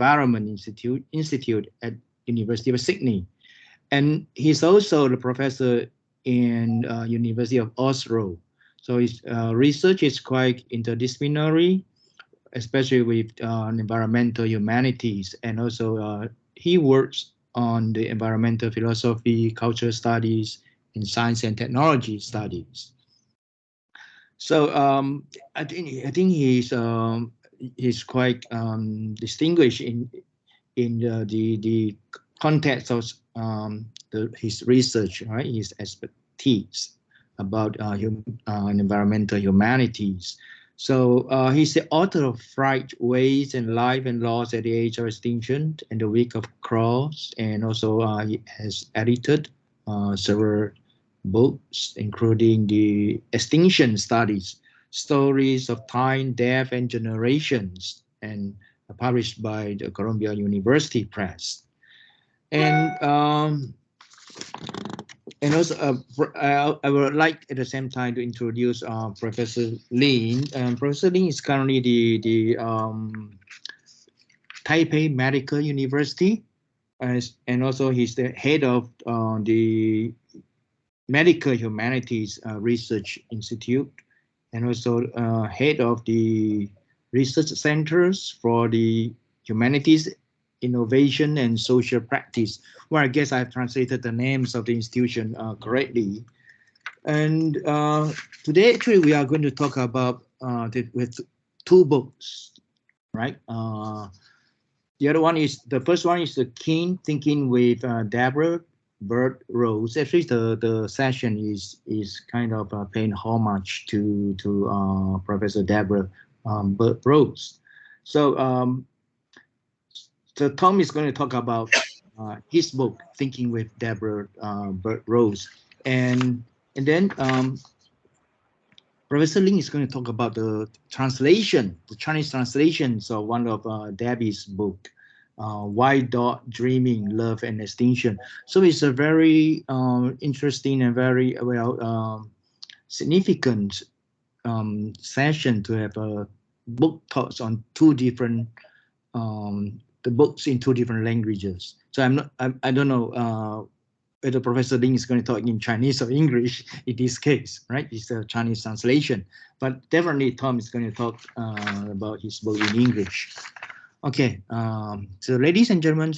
Environment Institute at University of Sydney. And he's also the professor in University of Oslo. So his research is quite interdisciplinary, especially with environmental humanities. And also he works on the environmental philosophy, cultural studies, and science and technology studies. So I think he's quite distinguished in the context of his research, right? His expertise about environmental humanities. So he's the author of Fright, Ways, and Life and Loss at the Age of Extinction and the Week of Cross, and also he has edited several books, including the Extinction Studies, Stories of Time, Death, and Generations, and published by the Columbia University Press. And also, I would like at the same time to introduce Professor Lin. Professor Lin is currently the Taipei Medical University, and also he's the head of the Medical Humanities Research Institute, and also head of the research centers for the humanities, innovation, and social practice. Well, I guess I've translated the names of the institution correctly. And today, actually, we are going to talk about with two books, right? The other one is, the first one is the Keen Thinking with Deborah Bird Rose. Actually, the session is kind of paying homage to Professor Deborah Bird Rose. So so Thom is going to talk about his book, Thinking with Deborah Bird Rose, and then Professor Lin is going to talk about the translation, the Chinese translations of one of Debbie's book, White Dot, Dreaming, Love, and Extinction. So it's a very interesting and very significant session to have book talks on two different the books in two different languages. So I don't know whether Professor Lin is going to talk in Chinese or English in this case, right? It's a Chinese translation, but definitely Thom is going to talk about his book in English. Okay, so ladies and gentlemen,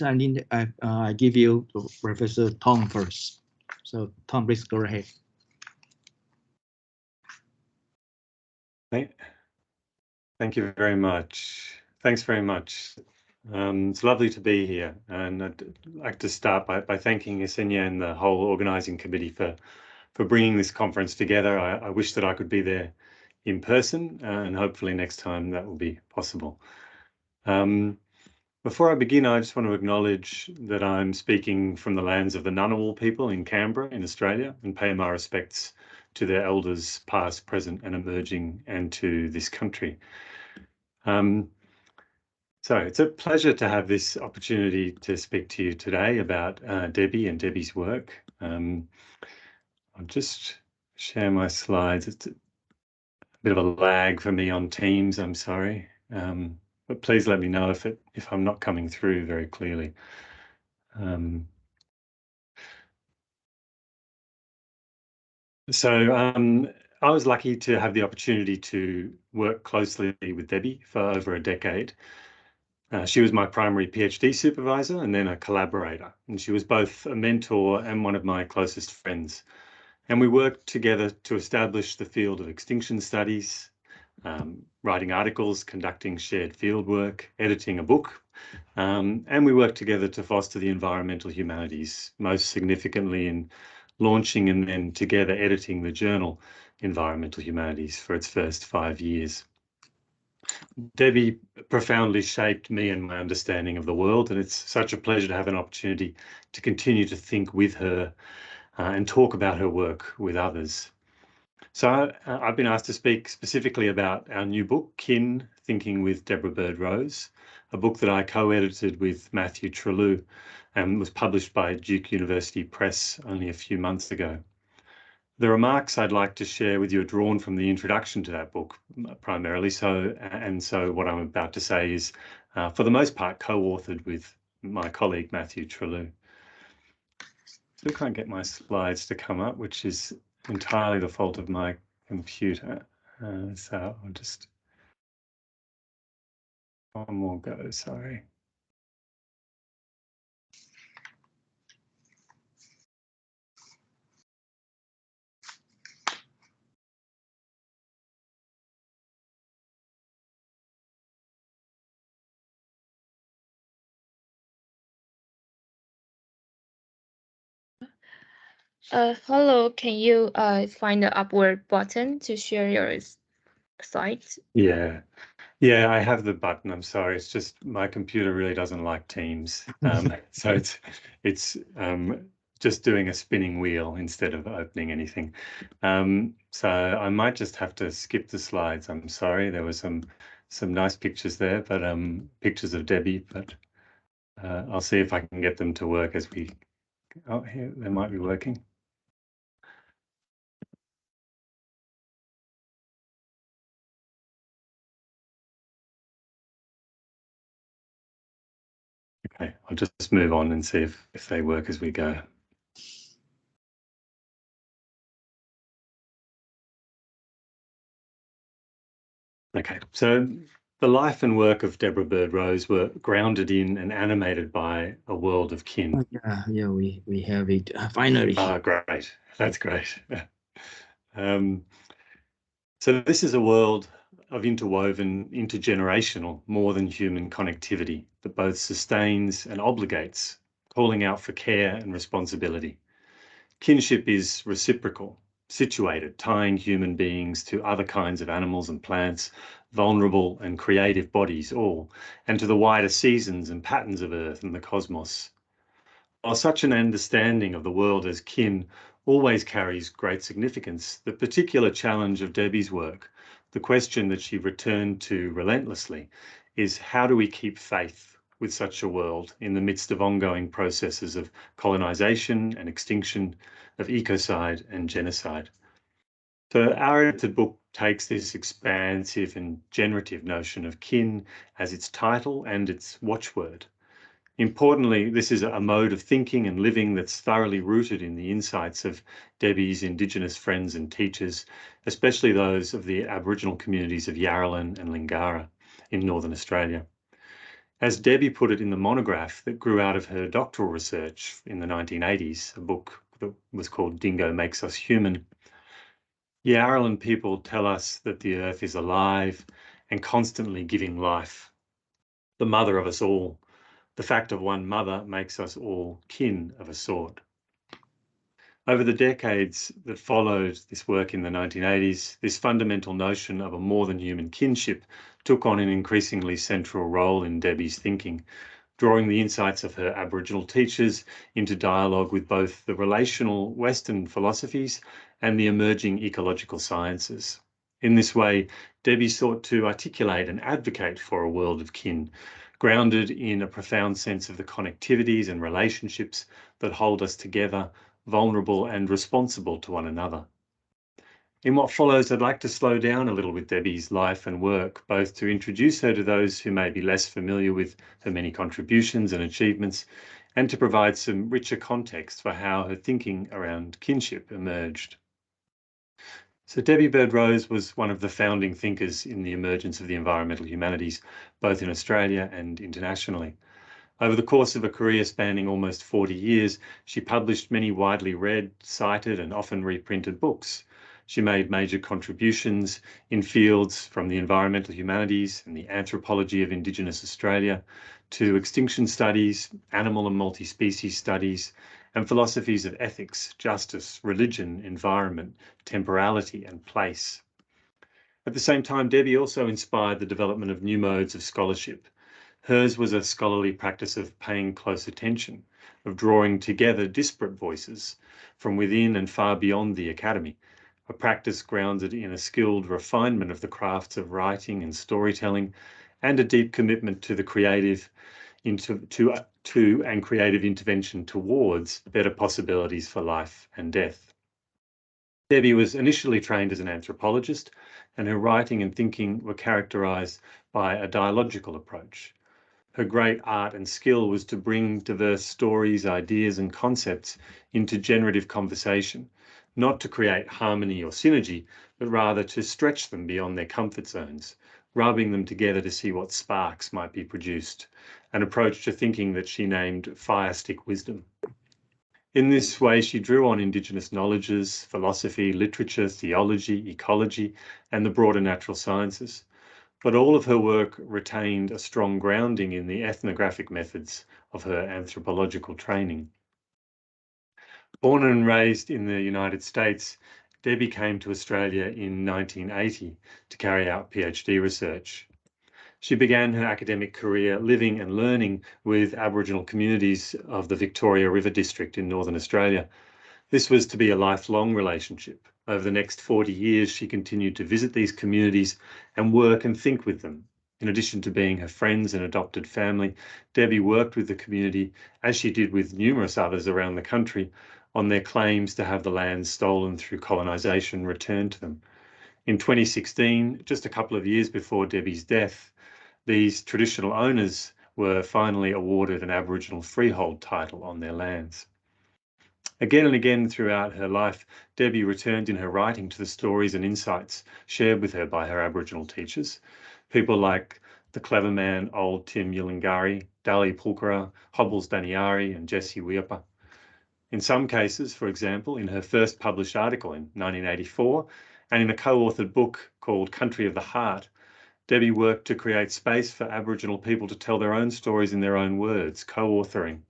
I give you to Professor Thom first. So Thom, please go ahead. Thank you very much. Thanks very much. It's lovely to be here, and I'd like to start by thanking Yesenia and the whole organising committee for bringing this conference together. I wish that I could be there in person, and hopefully next time that will be possible. Before I begin, I just want to acknowledge that I'm speaking from the lands of the Ngunnawal people in Canberra in Australia, and pay my respects to their elders past, present and emerging, and to this country. So it's a pleasure to have this opportunity to speak to you today about Debbie and Debbie's work. I'll just share my slides. It's a bit of a lag for me on Teams, I'm sorry. But please let me know if I'm not coming through very clearly. I was lucky to have the opportunity to work closely with Debbie for over a decade. She was my primary PhD supervisor and then a collaborator, and she was both a mentor and one of my closest friends. And we worked together to establish the field of extinction studies, writing articles, conducting shared fieldwork, editing a book, and we worked together to foster the environmental humanities, most significantly in launching and then together editing the journal Environmental Humanities for its first 5 years. Debbie profoundly shaped me and my understanding of the world, and it's such a pleasure to have an opportunity to continue to think with her and talk about her work with others. So I've been asked to speak specifically about our new book, Kin, Thinking with Deborah Bird Rose, a book that I co-edited with Matthew Trelew and was published by Duke University Press only a few months ago. The remarks I'd like to share with you are drawn from the introduction to that book primarily. So what I'm about to say is, for the most part, co-authored with my colleague, Matthew Trelew. Still can't get my slides to come up, which is entirely the fault of my computer. So I'll just, one more go, sorry. Hello, can you find the upward button to share your site? Yeah, I have the button. I'm sorry. It's just my computer really doesn't like Teams. So it's just doing a spinning wheel instead of opening anything. So I might just have to skip the slides. I'm sorry. There were some nice pictures there, but pictures of Debbie, but I'll see if I can get them to work as we, oh, here, they might be working. Okay, I'll just move on and see if they work as we go. Okay, so the life and work of Deborah Bird Rose were grounded in and animated by a world of kin. Yeah, we have it finally. Great, that's great. So this is a world of interwoven, intergenerational, more than human connectivity that both sustains and obligates, calling out for care and responsibility. Kinship is reciprocal, situated, tying human beings to other kinds of animals and plants, vulnerable and creative bodies all, and to the wider seasons and patterns of Earth and the cosmos. While such an understanding of the world as kin always carries great significance, the particular challenge of Debbie's work, the question that she returned to relentlessly, is how do we keep faith with such a world in the midst of ongoing processes of colonization and extinction, of ecocide and genocide? So our edited book takes this expansive and generative notion of kin as its title and its watchword. Importantly, this is a mode of thinking and living that's thoroughly rooted in the insights of Debbie's Indigenous friends and teachers, especially those of the Aboriginal communities of Yih-ren and Lingara in Northern Australia. As Debbie put it in the monograph that grew out of her doctoral research in the 1980s, a book that was called Dingo Makes Us Human, Yih-ren people tell us that the earth is alive and constantly giving life, the mother of us all. The fact of one mother makes us all kin of a sort. Over the decades that followed this work in the 1980s, this fundamental notion of a more than human kinship took on an increasingly central role in Debbie's thinking, drawing the insights of her Aboriginal teachers into dialogue with both the relational Western philosophies and the emerging ecological sciences. In this way, Debbie sought to articulate and advocate for a world of kin, grounded in a profound sense of the connectivities and relationships that hold us together, vulnerable and responsible to one another. In what follows, I'd like to slow down a little with Debbie's life and work, both to introduce her to those who may be less familiar with her many contributions and achievements, and to provide some richer context for how her thinking around kinship emerged. So Debbie Bird Rose was one of the founding thinkers in the emergence of the environmental humanities, both in Australia and internationally. Over the course of a career spanning almost 40 years, she published many widely read, cited, and often reprinted books. She made major contributions in fields from the environmental humanities and the anthropology of Indigenous Australia to extinction studies, animal and multi-species studies, and philosophies of ethics, justice, religion, environment, temporality, and place. At the same time, Debbie also inspired the development of new modes of scholarship. Hers was a scholarly practice of paying close attention, of drawing together disparate voices from within and far beyond the academy, a practice grounded in a skilled refinement of the crafts of writing and storytelling, and a deep commitment to the creative and creative intervention towards better possibilities for life and death. Debbie was initially trained as an anthropologist, and her writing and thinking were characterised by a dialogical approach. Her great art and skill was to bring diverse stories, ideas, and concepts into generative conversation, not to create harmony or synergy, but rather to stretch them beyond their comfort zones, rubbing them together to see what sparks might be produced, an approach to thinking that she named fire stick wisdom. In this way, she drew on Indigenous knowledges, philosophy, literature, theology, ecology, and the broader natural sciences. But all of her work retained a strong grounding in the ethnographic methods of her anthropological training. Born and raised in the United States, Debbie came to Australia in 1980 to carry out PhD research. She began her academic career living and learning with Aboriginal communities of the Victoria River District in Northern Australia. This was to be a lifelong relationship. Over the next 40 years, she continued to visit these communities and work and think with them. In addition to being her friends and adopted family, Debbie worked with the community, as she did with numerous others around the country, on their claims to have the land stolen through colonisation returned to them. In 2016, just a couple of years before Debbie's death, these traditional owners were finally awarded an Aboriginal freehold title on their lands. Again and again throughout her life, Debbie returned in her writing to the stories and insights shared with her by her Aboriginal teachers, people like the clever man old Tim Yulungari, Dali Pulkara, Hobbles Daniari, and Jesse Wiapa. In some cases, for example, in her first published article in 1984, and in a co-authored book called Country of the Heart, Debbie worked to create space for Aboriginal people to tell their own stories in their own words, co-authoring.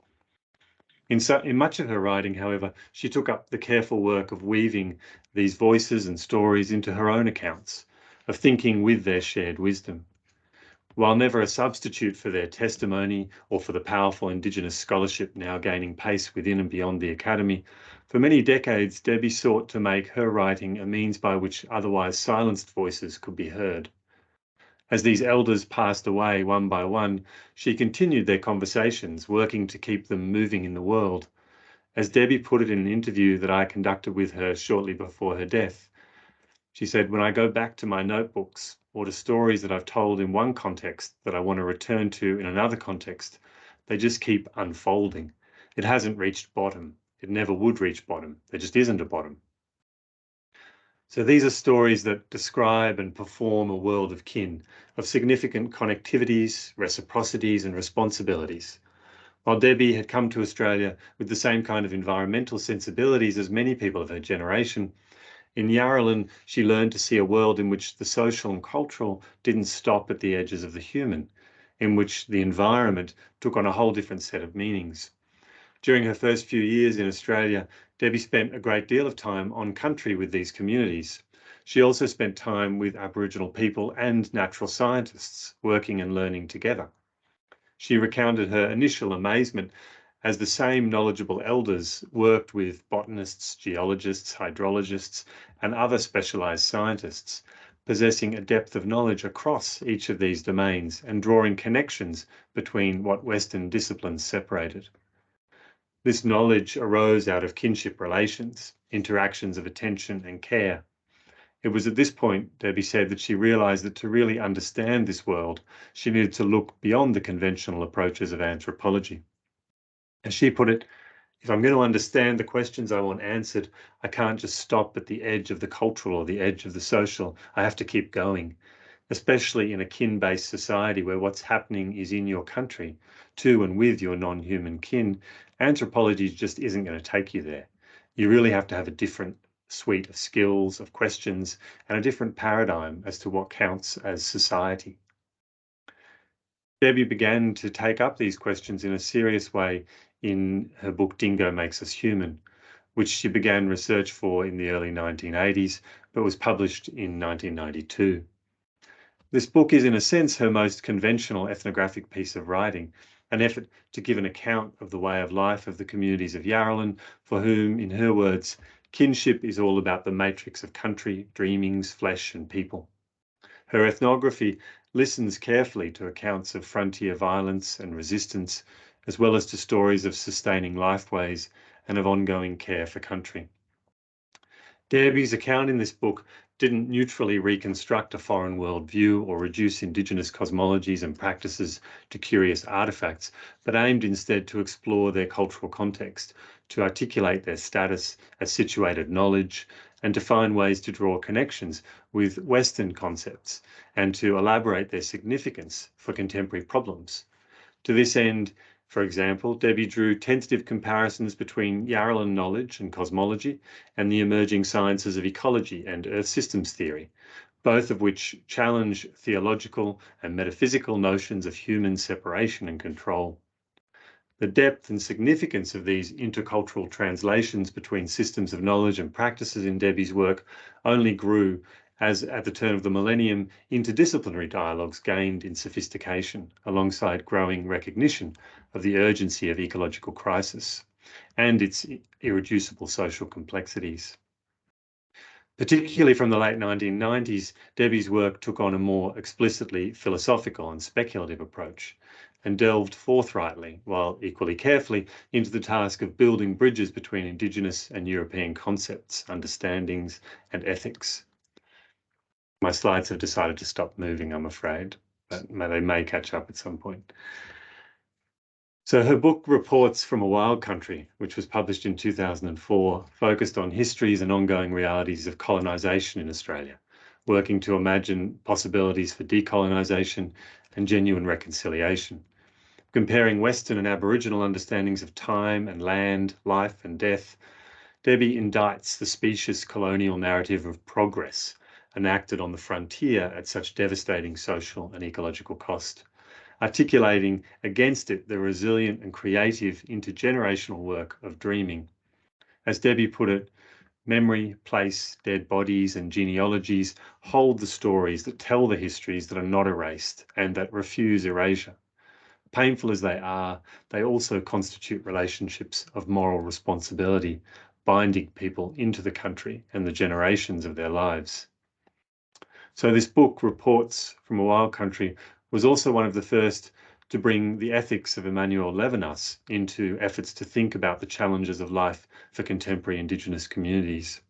In much of her writing, however, she took up the careful work of weaving these voices and stories into her own accounts, of thinking with their shared wisdom. While never a substitute for their testimony or for the powerful Indigenous scholarship now gaining pace within and beyond the Academy, for many decades Debbie sought to make her writing a means by which otherwise silenced voices could be heard. As these elders passed away one by one, she continued their conversations, working to keep them moving in the world. As Debbie put it in an interview that I conducted with her shortly before her death, she said, "When I go back to my notebooks or to stories that I've told in one context that I want to return to in another context, they just keep unfolding. It hasn't reached bottom. It never would reach bottom. There just isn't a bottom." So these are stories that describe and perform a world of kin, of significant connectivities, reciprocities, and responsibilities. While Debbie had come to Australia with the same kind of environmental sensibilities as many people of her generation, in Yih-ren she learned to see a world in which the social and cultural didn't stop at the edges of the human, in which the environment took on a whole different set of meanings. During her first few years in Australia, Debbie spent a great deal of time on country with these communities. She also spent time with Aboriginal people and natural scientists, working and learning together. She recounted her initial amazement as the same knowledgeable elders worked with botanists, geologists, hydrologists, and other specialised scientists, possessing a depth of knowledge across each of these domains and drawing connections between what Western disciplines separated. This knowledge arose out of kinship relations, interactions of attention and care. It was at this point, Debbie said, that she realised that to really understand this world, she needed to look beyond the conventional approaches of anthropology. As she put it, "If I'm going to understand the questions I want answered, I can't just stop at the edge of the cultural or the edge of the social. I have to keep going, especially in a kin-based society where what's happening is in your country, to and with your non-human kin. Anthropology just isn't going to take you there. You really have to have a different suite of skills, of questions, and a different paradigm as to what counts as society." Debbie began to take up these questions in a serious way in her book Dingo Makes Us Human, which she began research for in the early 1980s, but was published in 1992. This book is in a sense her most conventional ethnographic piece of writing, an effort to give an account of the way of life of the communities of Yih-ren, for whom, in her words, kinship is all about the matrix of country, dreamings, flesh and people. Her ethnography listens carefully to accounts of frontier violence and resistance, as well as to stories of sustaining lifeways and of ongoing care for country. Debbie's account in this book didn't neutrally reconstruct a foreign world view or reduce Indigenous cosmologies and practices to curious artifacts, but aimed instead to explore their cultural context, to articulate their status as situated knowledge, and to find ways to draw connections with Western concepts, and to elaborate their significance for contemporary problems. To this end, for example, Debbie drew tentative comparisons between Yarralin knowledge and cosmology and the emerging sciences of ecology and Earth systems theory, both of which challenge theological and metaphysical notions of human separation and control. The depth and significance of these intercultural translations between systems of knowledge and practices in Debbie's work only grew as, at the turn of the millennium, interdisciplinary dialogues gained in sophistication alongside growing recognition of the urgency of ecological crisis and its irreducible social complexities. Particularly from the late 1990s, Debbie's work took on a more explicitly philosophical and speculative approach and delved forthrightly, while equally carefully, into the task of building bridges between Indigenous and European concepts, understandings, and ethics. My slides have decided to stop moving, I'm afraid, but they may catch up at some point. So her book Reports from a Wild Country, which was published in 2004, focused on histories and ongoing realities of colonisation in Australia, working to imagine possibilities for decolonisation and genuine reconciliation, comparing Western and Aboriginal understandings of time and land, life and death. Debbie indicts the specious colonial narrative of progress enacted on the frontier at such devastating social and ecological cost, articulating against it the resilient and creative intergenerational work of dreaming. As Debbie put it, memory, place, dead bodies and genealogies hold the stories that tell the histories that are not erased and that refuse erasure. Painful as they are, they also constitute relationships of moral responsibility, binding people into the country and the generations of their lives. So this book, Reports from a Wild Country, was also one of the first to bring the ethics of Emmanuel Levinas into efforts to think about the challenges of life for contemporary Indigenous communities.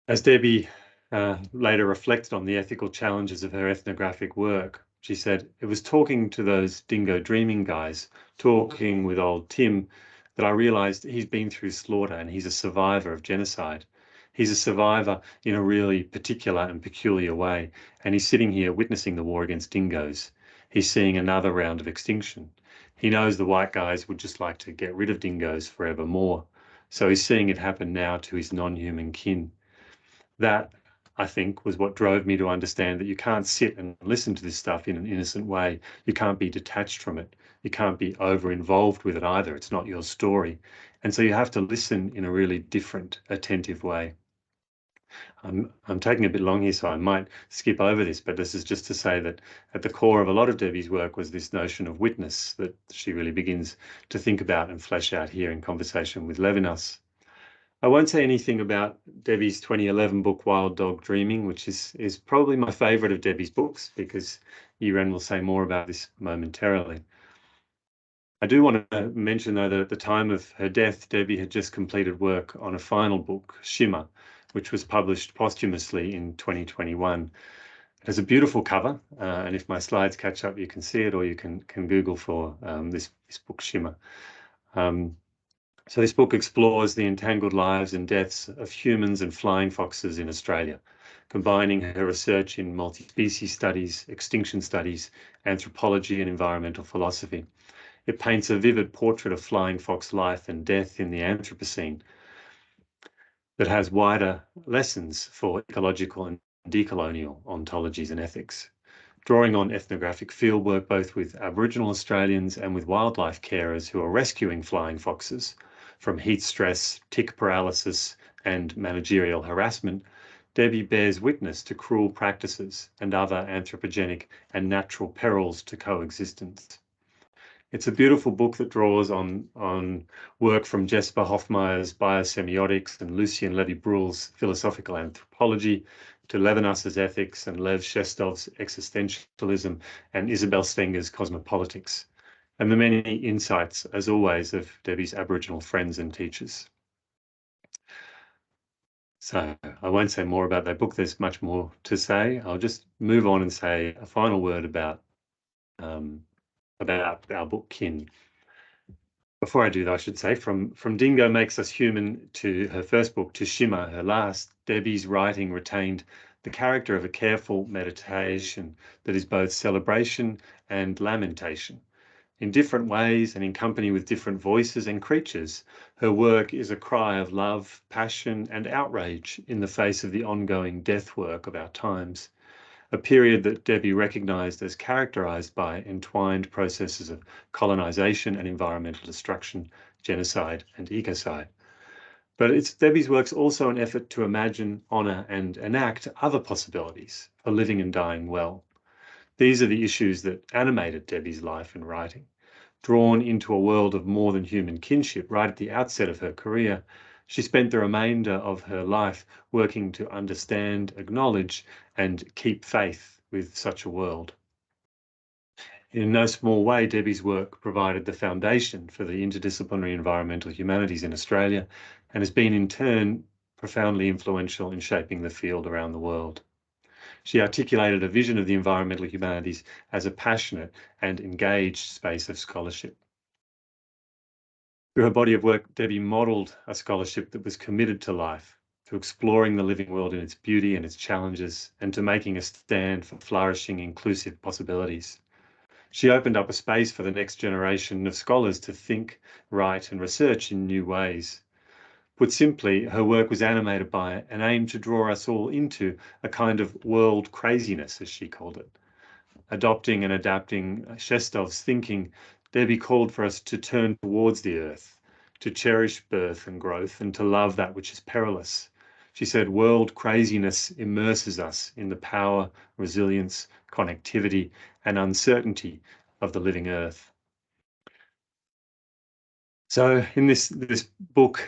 As Debbie later reflected on the ethical challenges of her ethnographic work, she said, "It was talking to those dingo dreaming guys, talking with old Tim, that I realised he's been through slaughter and he's a survivor of genocide. He's a survivor in a really particular and peculiar way, and he's sitting here witnessing the war against dingoes. He's seeing another round of extinction. He knows the white guys would just like to get rid of dingoes forevermore, so he's seeing it happen now to his non-human kin." That, I think, was what drove me to understand that you can't sit and listen to this stuff in an innocent way. You can't be detached from it. You can't be over-involved with it either. It's not your story. And so you have to listen in a really different, attentive way. I'm taking a bit long here, so I might skip over this, but this is just to say that at the core of a lot of Debbie's work was this notion of witness that she really begins to think about and flesh out here in conversation with Levinas. I won't say anything about Debbie's 2011 book, Wild Dog Dreaming, which is probably my favourite of Debbie's books, because Yih-ren will say more about this momentarily. I do want to mention, though, that at the time of her death, Debbie had just completed work on a final book, Shimmer, which was published posthumously in 2021. It has a beautiful cover, and if my slides catch up, you can see it, or you can Google for this book, Shimmer. So this book explores the entangled lives and deaths of humans and flying foxes in Australia, combining her research in multi-species studies, extinction studies, anthropology and environmental philosophy. It paints a vivid portrait of flying fox life and death in the Anthropocene that has wider lessons for ecological and decolonial ontologies and ethics. Drawing on ethnographic fieldwork both with Aboriginal Australians and with wildlife carers who are rescuing flying foxes from heat stress, tick paralysis, and managerial harassment, Debbie bears witness to cruel practices and other anthropogenic and natural perils to coexistence. It's a beautiful book that draws on work from Jesper Hoffmeyer's biosemiotics and Lucien Levy-Bruhl's philosophical anthropology to Levinas's ethics and Lev Shestov's existentialism and Isabel Stenger's cosmopolitics. and the many insights, as always, of Debbie's Aboriginal friends and teachers. So I won't say more about that book. There's much more to say. I'll just move on and say a final word about our book, Kin. Before I do that, I should say, from Dingo Makes Us Human to her first book, To Shimmer, her last, Debbie's writing retained the character of a careful meditation that is both celebration and lamentation. In different ways and in company with different voices and creatures, her work is a cry of love, passion, and outrage in the face of the ongoing death work of our times, a period that Debbie recognised as characterised by entwined processes of colonisation and environmental destruction, genocide and ecocide. But Debbie's work's also an effort to imagine, honour, and enact other possibilities for living and dying well. These are the issues that animated Debbie's life and writing. Drawn into a world of more than human kinship right at the outset of her career, she spent the remainder of her life working to understand, acknowledge, and keep faith with such a world. In no small way, Debbie's work provided the foundation for the interdisciplinary environmental humanities in Australia and has been in turn profoundly influential in shaping the field around the world. She articulated a vision of the environmental humanities as a passionate and engaged space of scholarship. Through her body of work, Debbie modelled a scholarship that was committed to life, to exploring the living world in its beauty and its challenges, and to making a stand for flourishing, inclusive possibilities. She opened up a space for the next generation of scholars to think, write, and research in new ways. Put simply, her work was animated by an aim to draw us all into a kind of world craziness, as she called it. Adopting and adapting Shestov's thinking, Debbie called for us to turn towards the earth, to cherish birth and growth, and to love that which is perilous. She said world craziness immerses us in the power, resilience, connectivity, and uncertainty of the living earth. So in this book,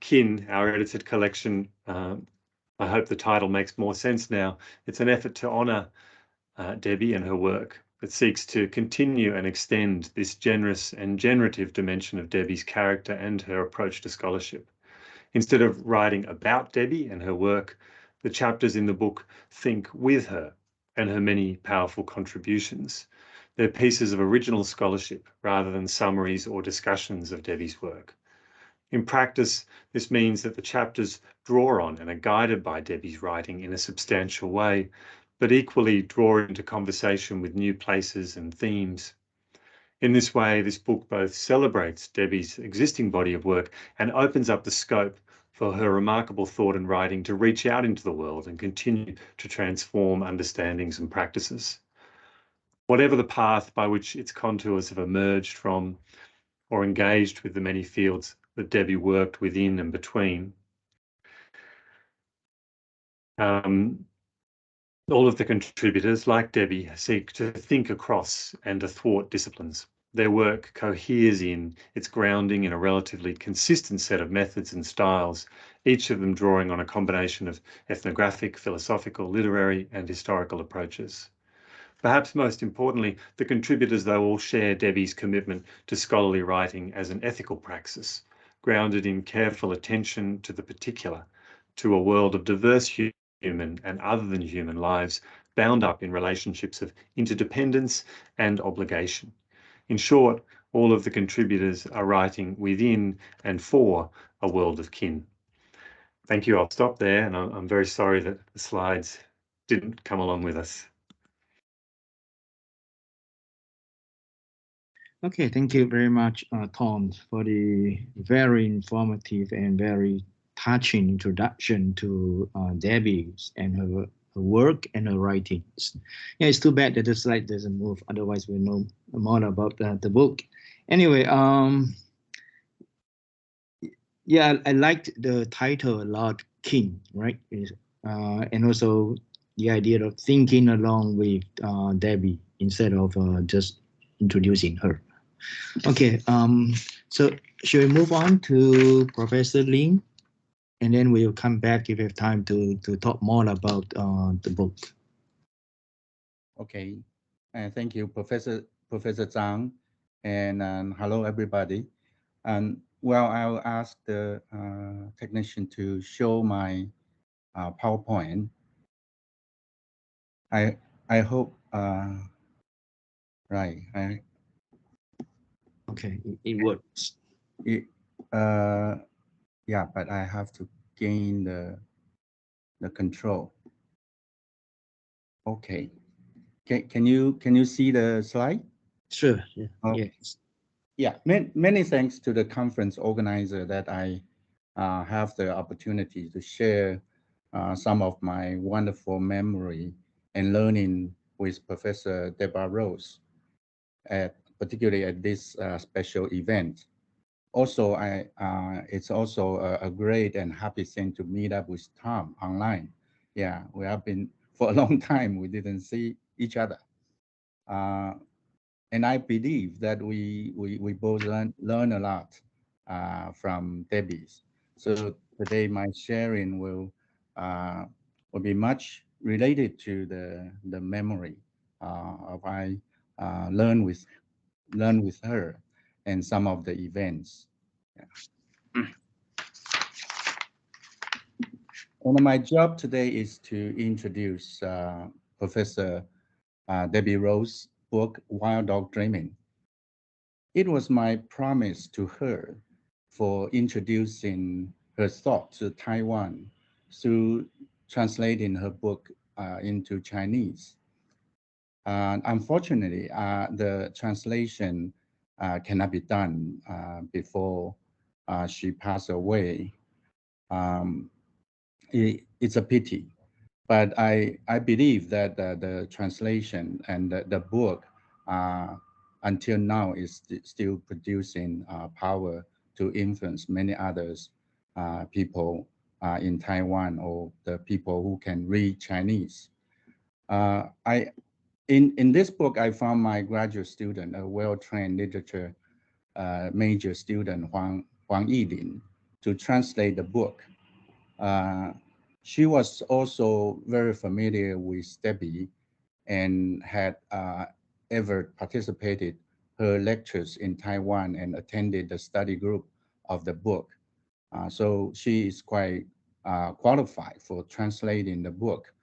Kin, our edited collection, I hope the title makes more sense now. It's an effort to honour Debbie and her work that seeks to continue and extend this generous and generative dimension of Debbie's character and her approach to scholarship. Instead of writing about Debbie and her work, the chapters in the book think with her and her many powerful contributions. They're pieces of original scholarship rather than summaries or discussions of Debbie's work. In practice, this means that the chapters draw on and are guided by Debbie's writing in a substantial way, but equally draw into conversation with new places and themes. In this way, this book both celebrates Debbie's existing body of work and opens up the scope for her remarkable thought and writing to reach out into the world and continue to transform understandings and practices. Whatever the path by which its contours have emerged from or engaged with the many fields that Debbie worked within and between, all of the contributors, like Debbie, seek to think across and athwart disciplines. Their work coheres in its grounding in a relatively consistent set of methods and styles, each of them drawing on a combination of ethnographic, philosophical, literary, and historical approaches. Perhaps most importantly, the contributors, though, all share Debbie's commitment to scholarly writing as an ethical praxis, grounded in careful attention to the particular, to a world of diverse human and other than human lives, bound up in relationships of interdependence and obligation. In short, all of the contributors are writing within and for a world of kin. Thank you. I'll stop there, and I'm very sorry that the slides didn't come along with us. Okay, thank you very much, Thom, for the very informative and very touching introduction to Debbie and her work and her writings. Yeah, it's too bad that the slide doesn't move. Otherwise, we'll know more about the book. Anyway, yeah, I liked the title a lot, Kin, right? And also the idea of thinking along with Debbie instead of just introducing her. Okay, so should we move on to Professor Lin? And then we'll come back if we have time to talk more about the book. Okay, thank you, Professor Zhang. And hello, everybody. And well, I'll ask the technician to show my PowerPoint. I hope right. Okay, it works. It, yeah, but I have to gain the control. Okay. Can you see the slide? Sure. Yeah. Okay. Yes. Yeah. Many thanks to the conference organizer that I have the opportunity to share some of my wonderful memory and learning with Professor Deborah Rose, particularly at this special event. Also, it's also a great and happy thing to meet up with Thom online. Yeah, we have been for a long time. We didn't see each other, and I believe that we both learn a lot from Debbie's. So today my sharing will be much related to the memory of I learn with her and some of the events. Yeah. And my job today is to introduce Professor Debbie Rose's book, Wild Dog Dreaming. It was my promise to her for introducing her thought to Taiwan through translating her book into Chinese. Unfortunately, the translation cannot be done before she passed away. Um, it's a pity, but I believe that the translation and the book until now is still producing power to influence many others people in Taiwan or the people who can read Chinese. In this book, I found my graduate student, a well-trained literature major student, Huang Yilin, to translate the book. She was also very familiar with Debbie and had ever participated her lectures in Taiwan and attended the study group of the book. So she is quite qualified for translating the book.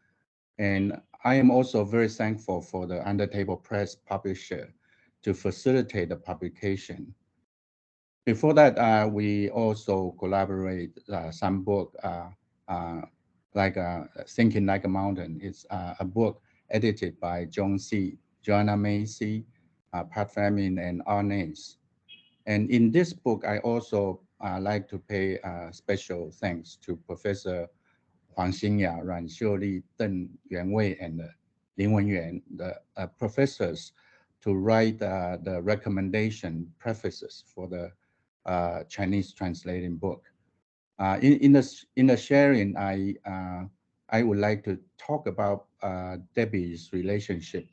And I am also very thankful for the Undertable Press publisher to facilitate the publication. Before that, we also collaborate some book like Thinking Like a Mountain. It's a book edited by Joanna Macy, Pat Fleming, and Arnace. And in this book, I also like to pay special thanks to Professor Huang Xingya, Ran Xiuli, Deng Yuanwei, and Lin Wenyuan, the professors, to write the recommendation prefaces for the Chinese translating book. In the sharing, I would like to talk about Debbie's relationship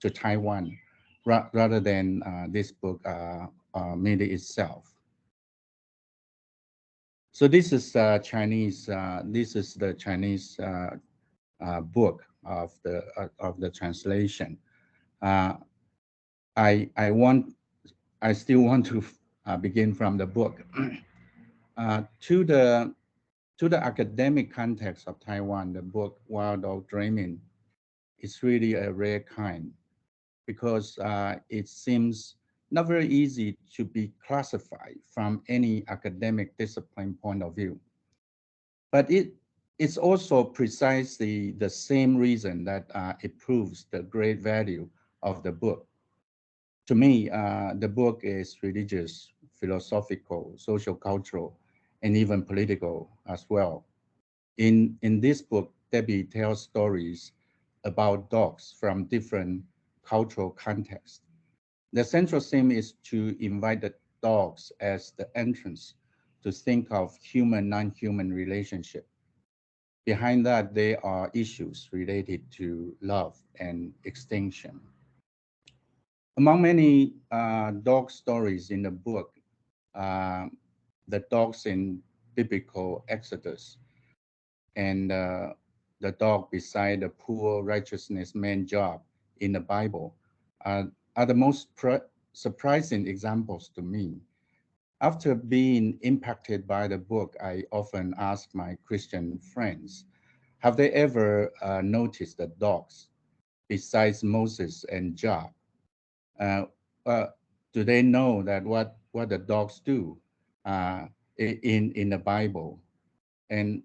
to Taiwan rather than this book merely itself. So this is Chinese. This is the Chinese book of the translation. I still want to begin from the book. To the academic context of Taiwan, the book Wild Dog Dreaming is really a rare kind because it seems not very easy to be classified from any academic discipline point of view. But it's also precisely the same reason that it proves the great value of the book. To me, the book is religious, philosophical, social, cultural, and even political as well. In this book, Debbie tells stories about dogs from different cultural contexts. The central theme is to invite the dogs as the entrance to think of human, non-human relationship. Behind that, there are issues related to love and extinction. Among many dog stories in the book, uh, the dogs in biblical Exodus and the dog beside the poor righteousness man Job in the Bible are the most surprising examples to me. After being impacted by the book, I often ask my Christian friends, have they ever noticed the dogs besides Moses and Job? Uh, do they know that what the dogs do in the Bible? And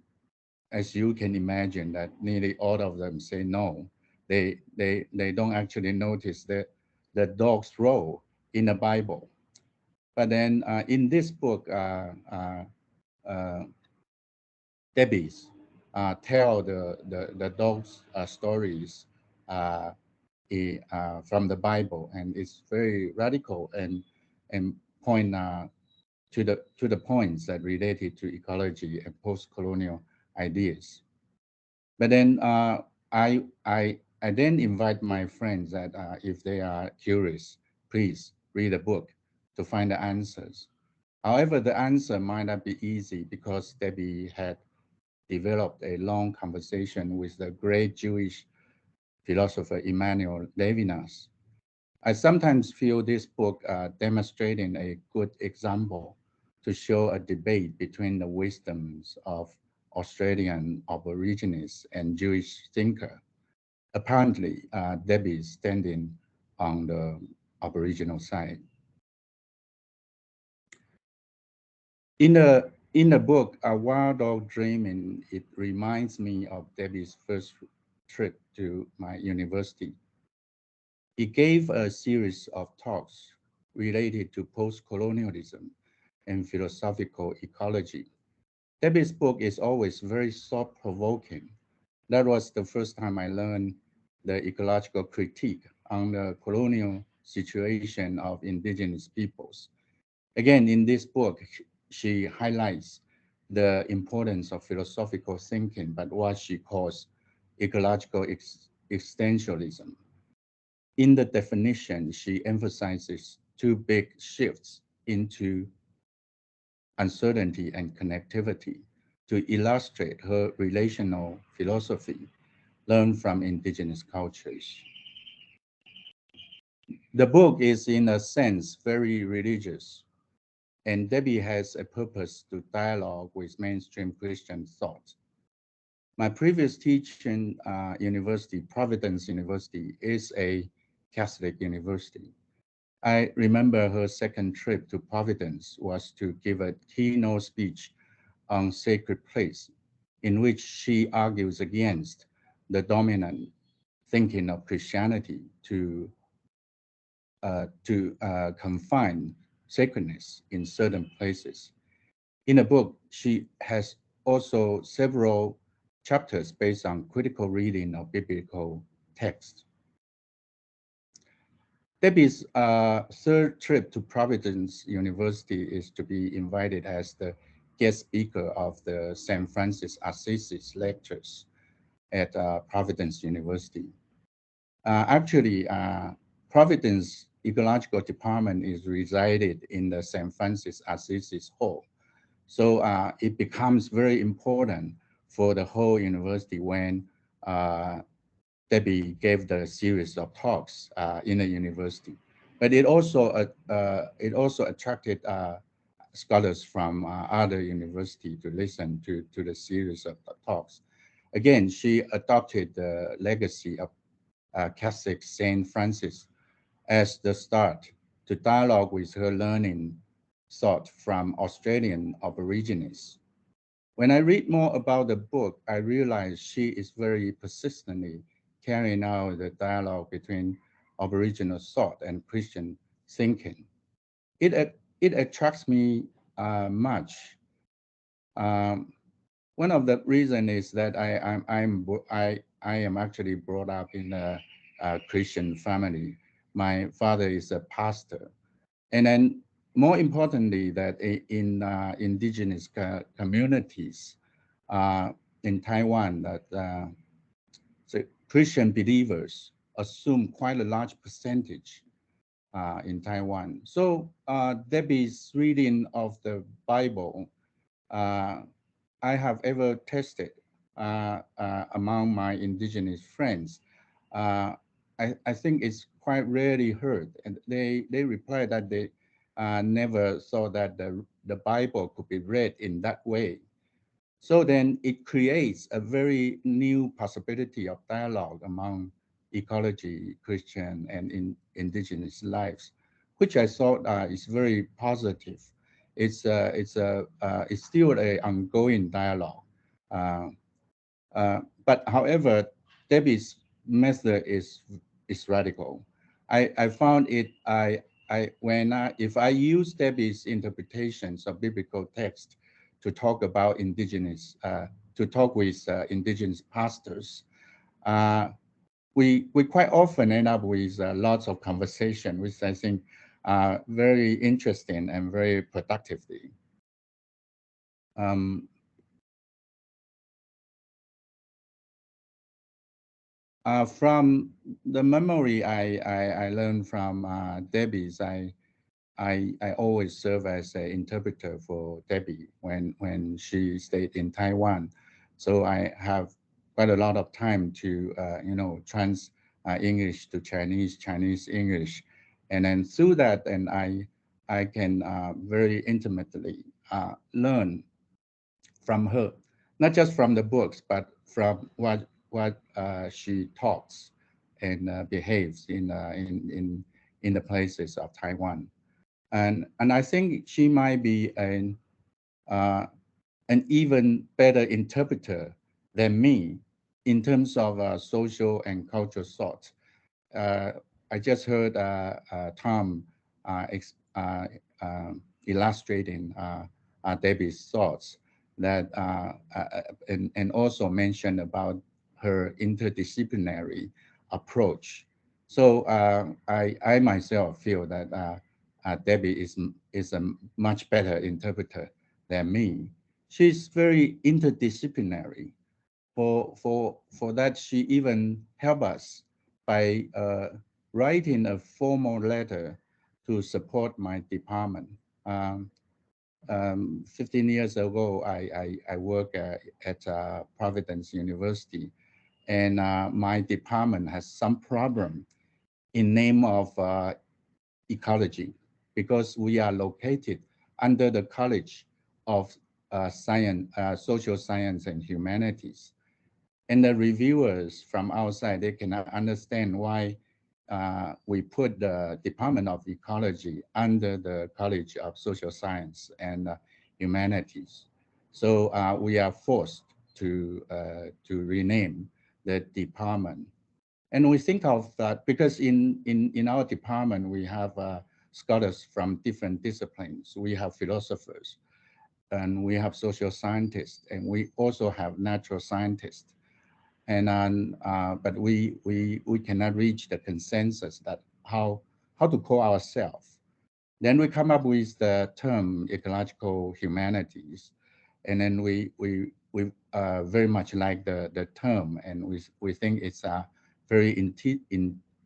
as you can imagine, that nearly all of them say no. They don't actually notice the dog's role in the Bible. But then in this book, Debbie's tell the dog's stories from the Bible, and it's very radical and point to the points that related to ecology and post-colonial ideas. But then I then invite my friends that if they are curious, please read the book to find the answers. However, the answer might not be easy because Debbie had developed a long conversation with the great Jewish philosopher Emmanuel Levinas. I sometimes feel this book demonstrating a good example to show a debate between the wisdoms of Australian Aborigines and Jewish thinker. Apparently, Debbie is standing on the Aboriginal side. In the book, A Wild Dog Dreaming, it reminds me of Debbie's first trip to my university. He gave a series of talks related to post-colonialism and philosophical ecology. Debbie's book is always very thought-provoking. That was the first time I learned the ecological critique on the colonial situation of indigenous peoples. Again, in this book, she highlights the importance of philosophical thinking, but what she calls ecological existentialism. In the definition, she emphasizes two big shifts into uncertainty and connectivity to illustrate her relational philosophy learned from indigenous cultures. The book is, in a sense, very religious, and Debbie has a purpose to dialogue with mainstream Christian thought. My previous teaching university, Providence University, is a Catholic university. I remember her second trip to Providence was to give a keynote speech on sacred place, in which she argues against the dominant thinking of Christianity to confine sacredness in certain places. In the book, she has also several chapters based on critical reading of biblical texts. Debbie's third trip to Providence University is to be invited as the guest speaker of the San Francis Assisi lectures at Providence University. Actually, Providence Ecological Department is resided in the San Francis Assisi Hall. So it becomes very important for the whole university when Debbie gave the series of talks in the university. But it also attracted scholars from other universities to listen to the series of talks. Again, she adopted the legacy of Catholic Saint Francis as the start to dialogue with her learning thought from Australian Aborigines. When I read more about the book, I realize she is very persistently carrying out the dialogue between Aboriginal thought and Christian thinking. It attracts me much. One of the reasons is that I am actually brought up in a Christian family. My father is a pastor, and then more importantly, that in indigenous communities in Taiwan, that the Christian believers assume quite a large percentage in Taiwan. So Debbie's reading of the Bible, I have ever tested among my indigenous friends. I think it's quite rarely heard, and they replied that they never saw that the Bible could be read in that way. So then it creates a very new possibility of dialogue among ecology, Christian, and indigenous lives, which I thought is very positive. It's still an ongoing dialogue. But however, Debbie's method is radical. I found it, if I use Debbie's interpretations of biblical text to talk about to talk with indigenous pastors, we quite often end up with lots of conversation, which I think are very interesting and very productively. From the memory I learned from Debbie's, I always serve as an interpreter for Debbie when she stayed in Taiwan. So I have quite a lot of time to, trans English to Chinese, Chinese English. And then through that, and I can very intimately learn from her, not just from the books, but from what she talks and behaves in the places of Taiwan. And I think she might be an even better interpreter than me in terms of social and cultural thought. I just heard Thom illustrating Debbie's thoughts that and also mentioned about her interdisciplinary approach. So I myself feel that Debbie is a much better interpreter than me. She's very interdisciplinary. For that, she even helped us by writing a formal letter to support my department. 15 years ago, I worked at Providence University, and my department has some problem in name of ecology, because we are located under the College of Social Science and Humanities. And the reviewers from outside, they cannot understand why we put the Department of Ecology under the College of Social Science and Humanities. So we are forced to rename the department. And we think of that because in our department, we have scholars from different disciplines. We have philosophers, and we have social scientists, and we also have natural scientists. And but we cannot reach the consensus that how to call ourselves. Then we come up with the term ecological humanities, and then we very much like the term, and we think it's very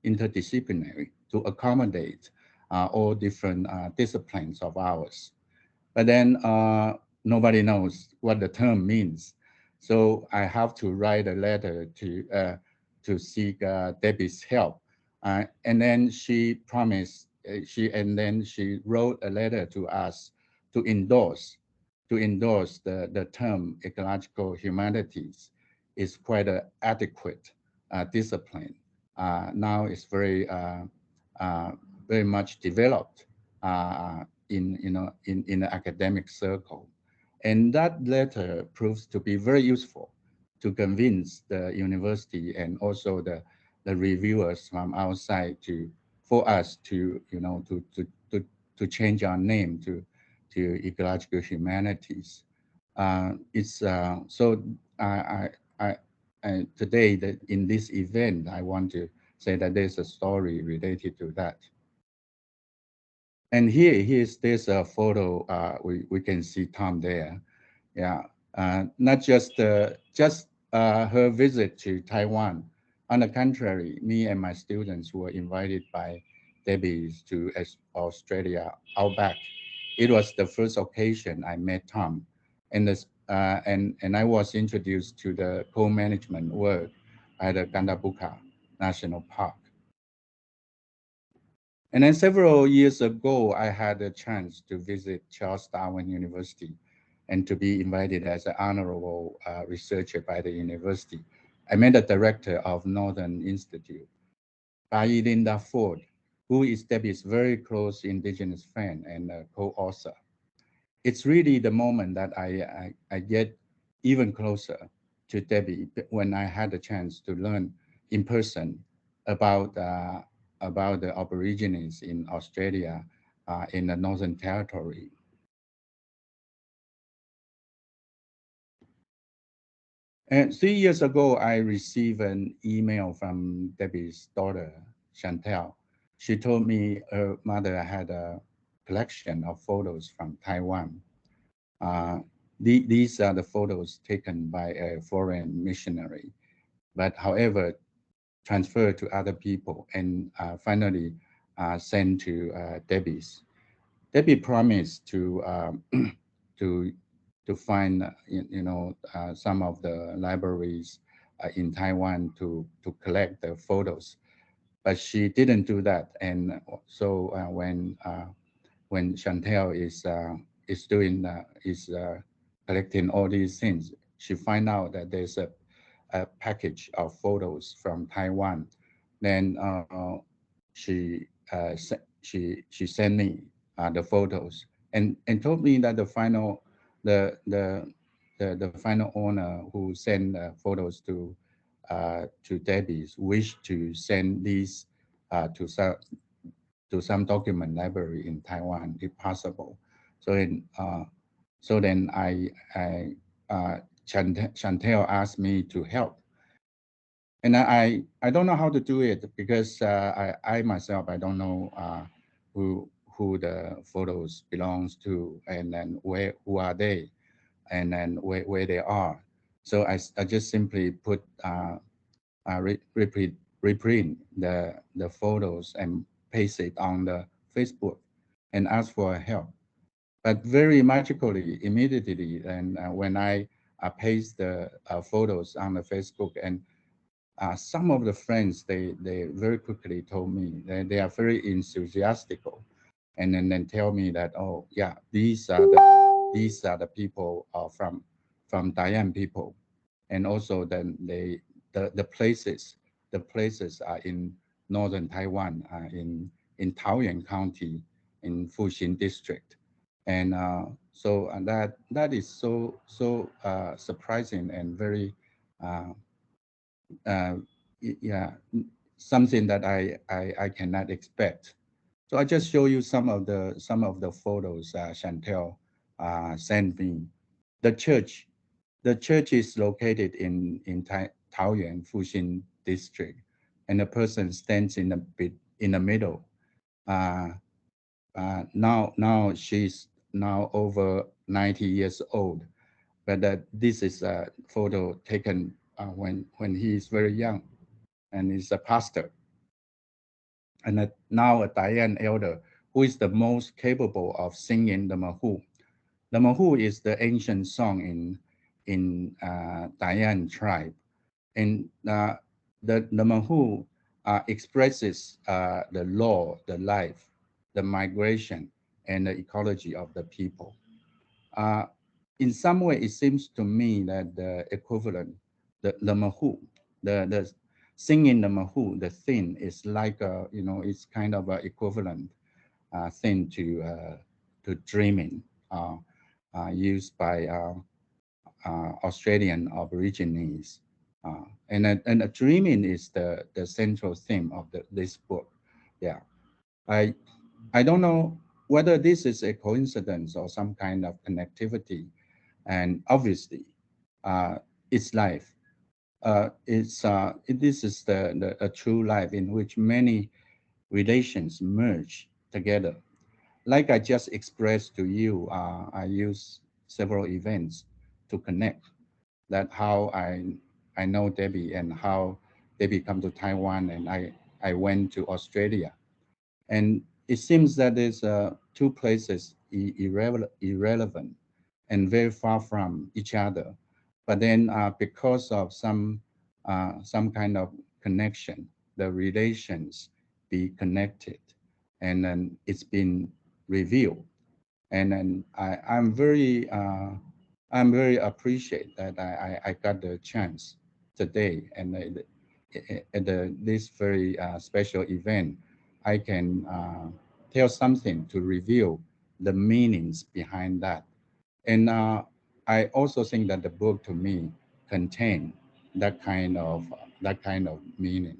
interdisciplinary to accommodate all different disciplines of ours. But then nobody knows what the term means. So I have to write a letter to seek Debbie's help. And then she promised, she wrote a letter to us to endorse the term ecological humanities is quite an adequate discipline. Now it's very much developed in the academic circle. And that letter proves to be very useful to convince the university and also the reviewers from outside for us to change our name to ecological humanities. So today in this event, I want to say that there's a story related to that. And there's a photo. We can see Thom there. Yeah, not just her visit to Taiwan. On the contrary, me and my students were invited by Debbie to Australia Outback. It was the first occasion I met Thom, and I was introduced to the co-management work at the Gandabuka National Park. And then several years ago, I had a chance to visit Charles Darwin University and to be invited as an honorable researcher by the university. I met the director of Northern Institute, Yih-ren Ford, who is Debbie's very close indigenous friend and co-author. It's really the moment that I get even closer to Debbie when I had a chance to learn in person about the Aborigines in Australia, in the Northern Territory. And 3 years ago, I received an email from Debbie's daughter, Chantel. She told me her mother had a collection of photos from Taiwan. These are the photos taken by a foreign missionary, but however, transferred to other people and finally sent to Debbie's. Debbie promised to to find some of the libraries in Taiwan to collect the photos, but she didn't do that. And so when Chantel is doing collecting all these things, she find out that there's a package of photos from Taiwan. Then she sent me the photos and told me that the final final owner who sent photos to Debbie wished to send these to some document library in Taiwan if possible. So then Chantel asked me to help. And I don't know how to do it because I myself, I don't know who the photos belongs to and then who are they and then where they are. So I just simply put reprint the photos and paste it on the Facebook and ask for help. But very magically, immediately, and when I paste the photos on the Facebook, and some of the friends, they very quickly told me that they are very enthusiastic, and then tell me that, oh yeah, these are the people from Diane people, and also then the places are in northern Taiwan, in Taoyuan County, in Fuxin District, and so that is so surprising and very yeah, something that I cannot expect. So I just show you some of the photos Chantel sent me. The church is located in Taoyuan Fuxin district, and the person stands in the middle. Now she's now over 90 years old, but this is a photo taken when he is very young, and he's a pastor. And now a Diane elder who is the most capable of singing the Mahu. The Mahu is the ancient song in Diane tribe, and the Mahu expresses the law, the life, the migration, and the ecology of the people. In some way, it seems to me that the equivalent, the Mahu, the singing the Mahu, the thing is like it's kind of an equivalent thing to dreaming, used by Australian Aborigines, and dreaming is the central theme of this book. Yeah, I don't know whether this is a coincidence or some kind of connectivity, and obviously, it's life. This is a true life in which many relations merge together. Like I just expressed to you, I use several events to connect that how I know Debbie and how Debbie come to Taiwan and I went to Australia. And it seems that there's two places irrelevant and very far from each other. But then because of some kind of connection, the relations be connected. and then it's been reviewed. And then I'm very appreciate that I got the chance today, and at this very special event, I can tell something to reveal the meanings behind that. And I also think that the book to me contain that kind of meaning.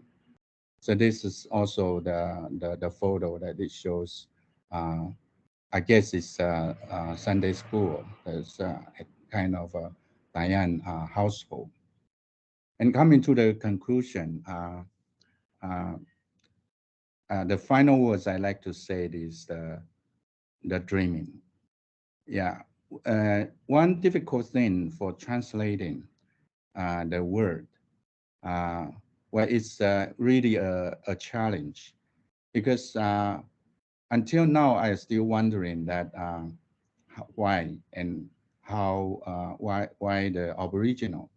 So this is also the photo that it shows. I guess it's Sunday school. There's a kind of a Taiwan household. And coming to the conclusion, the final words I like to say is the dreaming. Yeah, one difficult thing for translating the word, well, it's really a challenge, because until now I still wondering that why and how why the Aboriginal,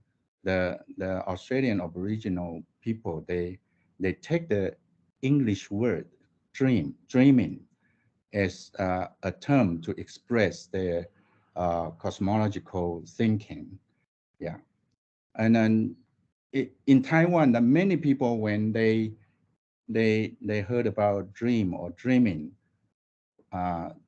the Australian Aboriginal people, they take the English word dreaming as a term to express their cosmological thinking. Yeah, and then in Taiwan, the many people, when they heard about dream or dreaming,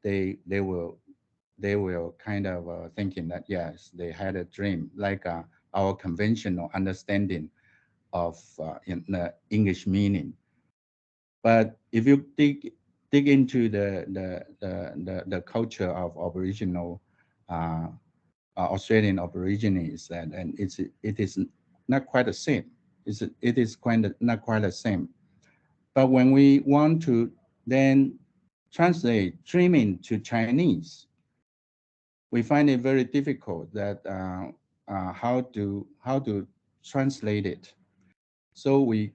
they were kind of thinking that yes, they had a dream, like our conventional understanding of in the English meaning. But if you dig into the culture of Aboriginal Australian Aborigines, and it is not quite the same. It is not quite the same. But when we want to then translate dreaming to Chinese, we find it very difficult that how to translate it. So we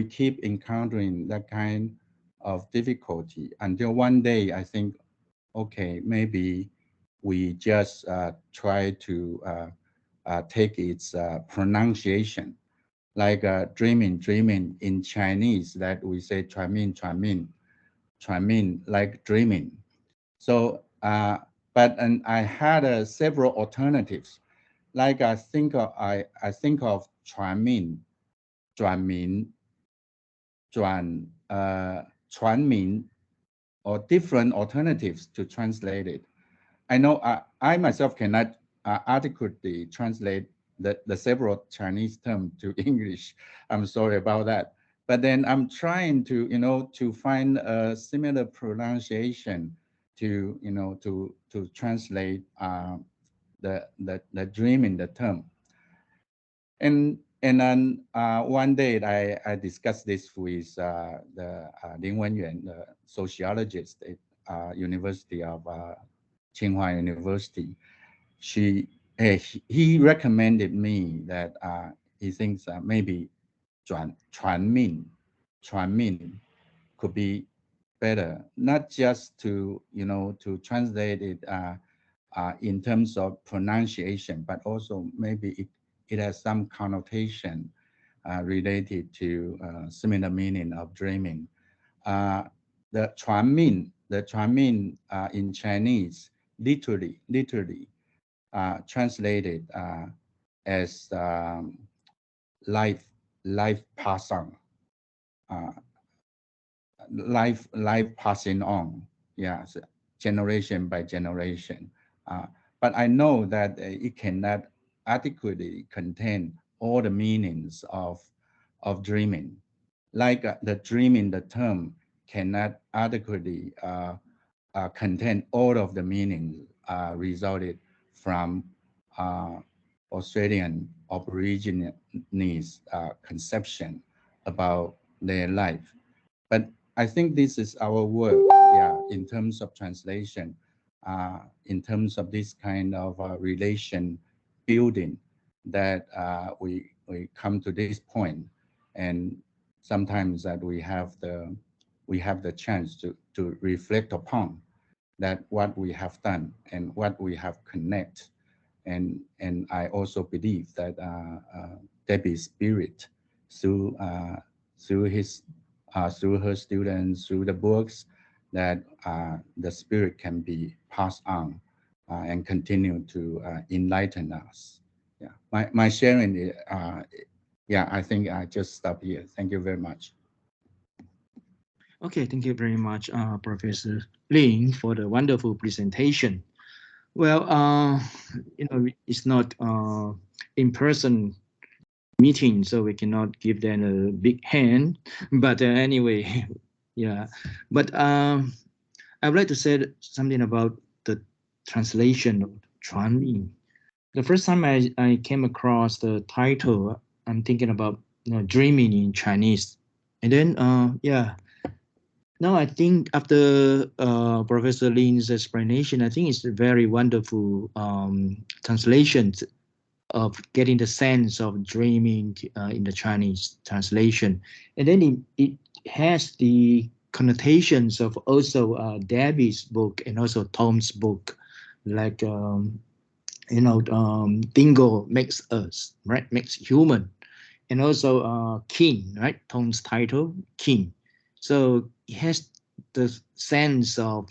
keep encountering that kind of difficulty until one day I think, okay, maybe we just try to take its pronunciation, like dreaming in Chinese, that we say 传命 like dreaming. So but and I had several alternatives, like I think of 传民 or different alternatives to translate it. I know I myself cannot adequately translate the several Chinese terms to English. I'm sorry about that. But then I'm trying to, to find a similar pronunciation to, to translate the dream in the term. And then one day I discussed this with the Lin Wenyuan, the sociologist at University of Tsinghua University. He recommended me that he thinks maybe 传命 could be better, not just to to translate it in terms of pronunciation, but also maybe it has some connotation related to similar meaning of dreaming. The 传命 in Chinese literally translated as life passing, life passing on. Yeah, so generation by generation. But I know that it cannot adequately contain all the meanings of dreaming. Like the dreaming, the term cannot adequately contain all of the meanings resulted from Australian Aborigines conception about their life. But I think this is our work, yeah, in terms of translation, in terms of this kind of relation building, that we come to this point, and sometimes that we have the chance to reflect upon that what we have done and what we have connect, and I also believe that Debbie's spirit through his through her students, through the books, that the spirit can be passed on and continue to enlighten us. Yeah, my sharing, yeah, I think I just stop here. Thank you very much. Okay, thank you very much, Professor Lin, for the wonderful presentation. Well, it's not in-person meeting, so we cannot give them a big hand. But anyway, yeah. But I would like to say something about the translation of Chuan Min. The first time I came across the title, I'm thinking about dreaming in Chinese, and then yeah. Now I think after Professor Lin's explanation, I think it's a very wonderful translation of getting the sense of dreaming in the Chinese translation. And then it has the connotations of also Debbie's book and also Thom's book, like, Dingo makes us, right? Makes human. And also king, right? Thom's title, king. So it has the sense of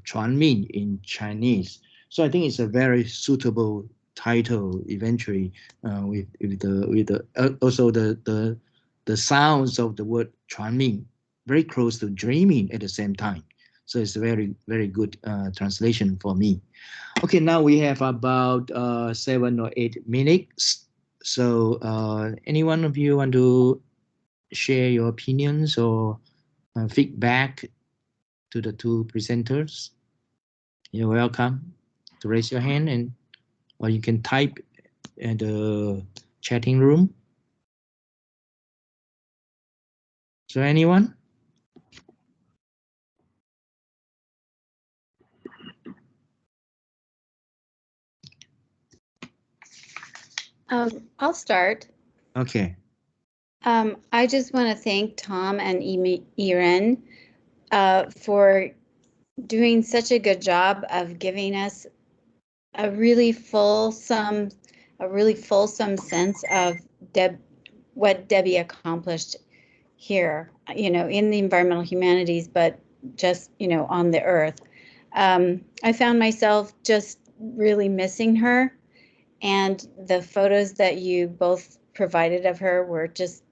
Chuan Min in Chinese. So I think it's a very suitable title eventually with the also the sounds of the word Chuan Min very close to dreaming at the same time. So it's a very, very good translation for me. Okay, now we have about 7 or 8 minutes. So any one of you want to share your opinions or feedback to the two presenters? You're welcome to raise your hand, and or you can type in the chatting room. So anyone? I'll start. Okay. I just want to thank Thom and Yih-ren for doing such a good job of giving us a really fulsome sense of what Debbie accomplished here, in the environmental humanities, but just, on the earth. I found myself just really missing her, and the photos that you both provided of her were just,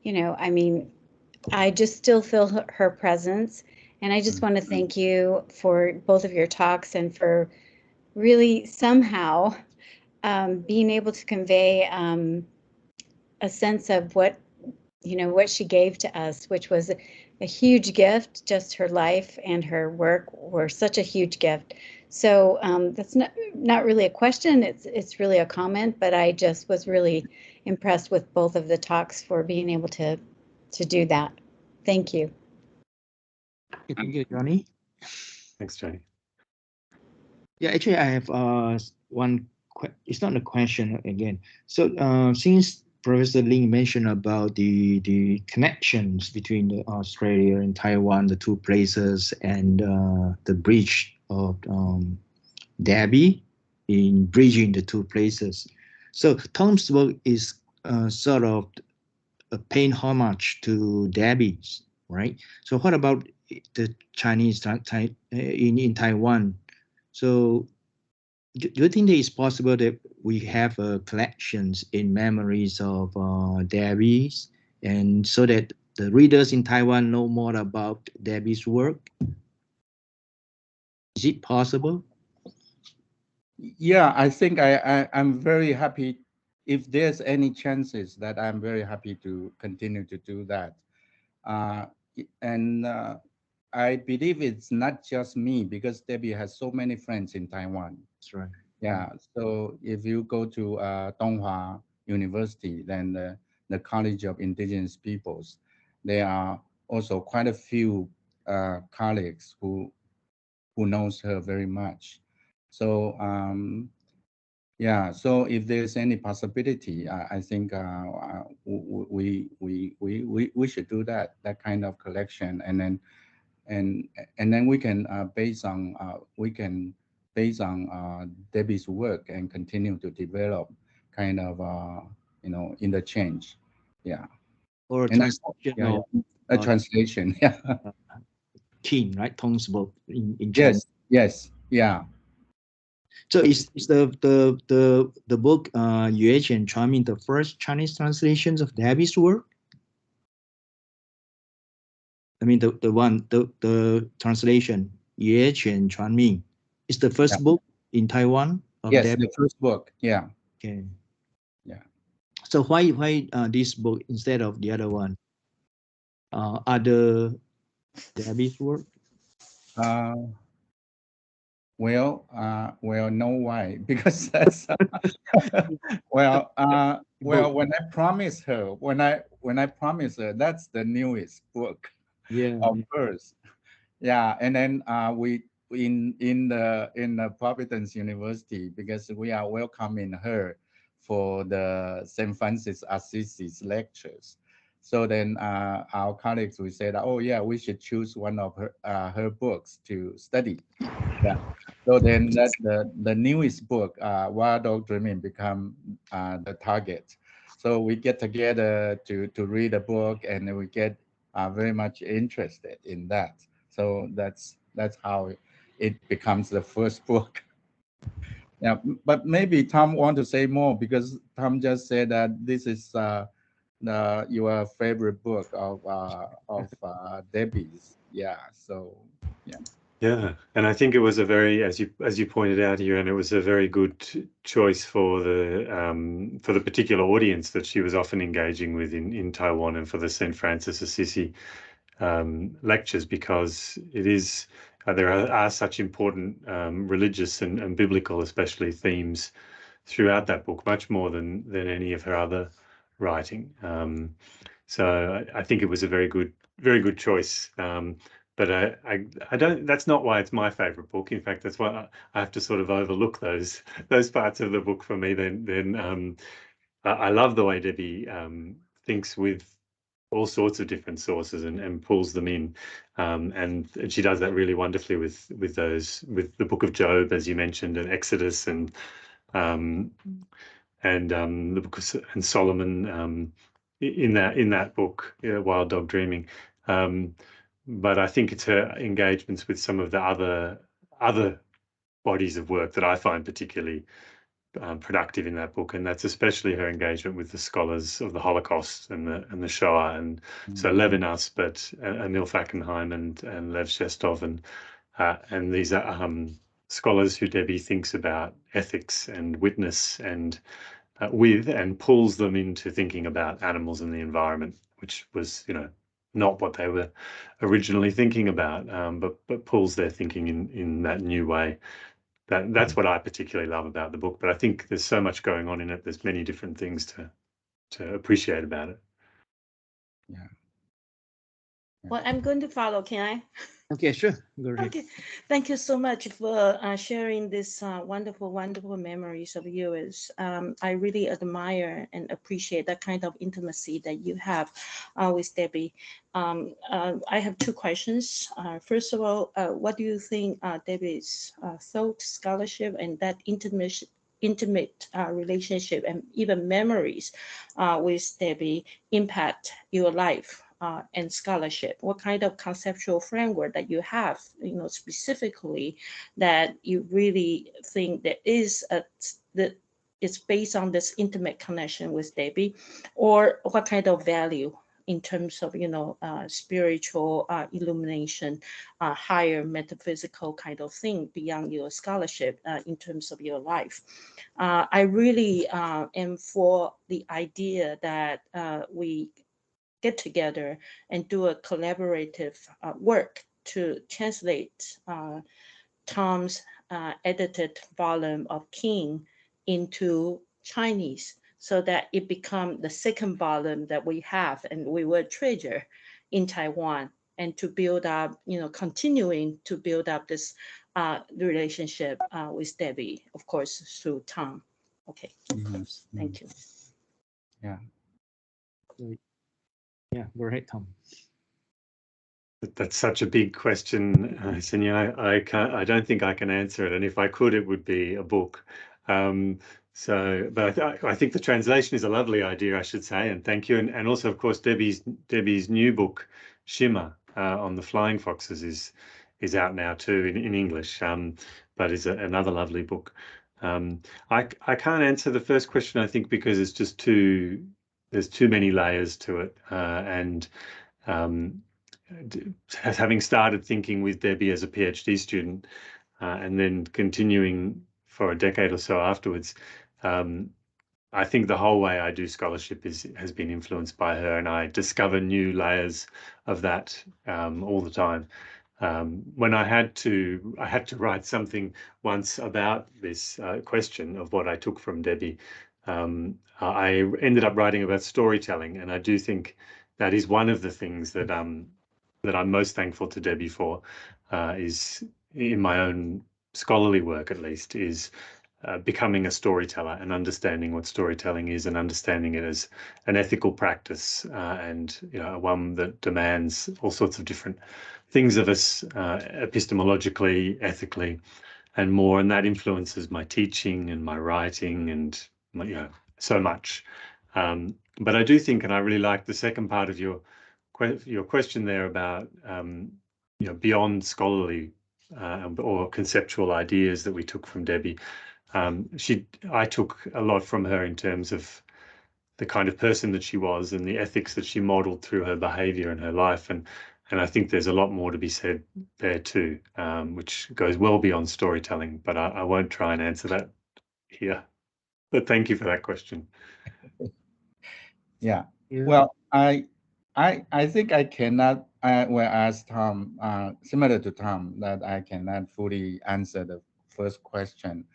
I just still feel her presence. And I just want to thank you for both of your talks and for really somehow being able to convey a sense of what she gave to us, which was a huge gift. Just her life and her work were such a huge gift. So that's not really a question. It's really a comment, but I just was really impressed with both of the talks for being able to do that. Thank you. Thank you, Johnny. Thanks, Johnny. Yeah, actually, I have one. It's not a question again. So since Professor Ling mentioned about the connections between Australia and Taiwan, the two places, and the bridge of Debbie in bridging the two places. So Thom's work is sort of paying homage to Debbie's, right? So what about the Chinese in Taiwan? So do you think that it's possible that we have collections in memories of Debbie's, and so that the readers in Taiwan know more about Debbie's work? Is it possible? Yeah, I think I'm very happy. If there's any chances, that I'm very happy to continue to do that. And I believe it's not just me, because Debbie has so many friends in Taiwan. That's right. Yeah, so if you go to Donghua University, then the College of Indigenous Peoples, there are also quite a few colleagues who knows her very much. So yeah, so if there's any possibility, I think we should do that kind of collection, and then we can based on Debbie's work and continue to develop kind of interchange. Yeah. Or And translation of A translation, yeah. King, right? Tong's book in China. Yes, yeah. So is the book Yih-ren Chuanming the first Chinese translations of Debbie's work? I mean the translation Yih-ren Chuanming is the first book in Taiwan of Yes, Debbie. the first book, yeah. Okay. Yeah. So why this book instead of the other one? Other Debbie's work? Well, no, why? Because that's well, when I promised her, that's the newest book of hers. Yeah, and then we in the Providence University, because we are welcoming her for the St. Francis Assisi's lectures. So then our colleagues will say that, oh yeah, we should choose one of her books to study. Yeah. So then that the newest book, Wild Dog Dreaming, become the target. So we get together to read a book, and we get very much interested in that. So that's how it becomes the first book. Yeah, but maybe Thom want to say more, because Thom just said that this is your favorite book of Debbie's. Yeah. So yeah. Yeah, and I think it was a very, as you pointed out here, and it was a very good choice for the particular audience that she was often engaging with in Taiwan, and for the St. Francis Assisi lectures, because it is there are such important religious and biblical, especially, themes throughout that book, much more than any of her other writing. So I think it was a very good choice. But I don't. That's not why it's my favorite book. In fact, that's why I have to sort of overlook those parts of the book for me. Then I love the way Debbie thinks with all sorts of different sources and pulls them in, and she does that really wonderfully with the Book of Job, as you mentioned, and Exodus, and the Book of Solomon in that book, Wild Dog Dreaming. But I think it's her engagements with some of the other bodies of work that I find particularly productive in that book, and that's especially her engagement with the scholars of the Holocaust and the Shoah, and so Levinas, but Emil Fackenheim and Lev Shestov, and these are scholars who Debbie thinks about ethics and witness and and pulls them into thinking about animals and the environment, which was not what they were originally thinking about, but pulls their thinking in that new way. That's what I particularly love about the book. But I think there's so much going on in it. There's many different things to appreciate about it. Yeah. Well, I'm going to follow. Can I? Okay, sure. Go ahead. Okay, thank you so much for sharing this wonderful memories of yours. I really admire and appreciate that kind of intimacy that you have with Debbie. I have two questions. First of all, what do you think Debbie's thought, scholarship, and that intimate relationship and even memories with Debbie impact your life and scholarship? What kind of conceptual framework that you have, specifically that you really think that it's based on this intimate connection with Debbie, or what kind of value in terms of spiritual illumination, higher metaphysical kind of thing beyond your scholarship in terms of your life? I really am for the idea that we get together and do a collaborative work to translate Thom's edited volume of King into Chinese, so that it become the second volume that we have and we will treasure in Taiwan, and to build up, continuing to build up this relationship with Debbie, of course, through Thom. Okay, thank you. Yeah. Yeah, go ahead, Thom. That's such a big question, Senya. I don't think I can answer it, and if I could, it would be a book. But I think the translation is a lovely idea, I should say, and thank you. And also, of course, Debbie's new book Shimmer on the flying foxes is out now too in English, but is another lovely book. I can't answer the first question, I think, because it's just there's too many layers to it, and having started thinking with Debbie as a PhD student, and then continuing for a decade or so afterwards, I think the whole way I do scholarship has been influenced by her, and I discover new layers of that all the time. When I had to write something once about this question of what I took from Debbie. I ended up writing about storytelling, and I do think that is one of the things that that I'm most thankful to Debbie for, is in my own scholarly work at least, is becoming a storyteller and understanding what storytelling is, and understanding it as an ethical practice, and one that demands all sorts of different things of us, epistemologically, ethically, and more. And that influences my teaching and my writing and so much. But I do think, and I really like the second part of your question there about beyond scholarly or conceptual ideas that we took from Debbie. I took a lot from her in terms of the kind of person that she was and the ethics that she modeled through her behavior and her life. And I think there's a lot more to be said there too, which goes well beyond storytelling, but I won't try and answer that here. But thank you for that question. Yeah. Well, I think I cannot, when I asked Thom, similar to Thom, that I cannot fully answer the first question.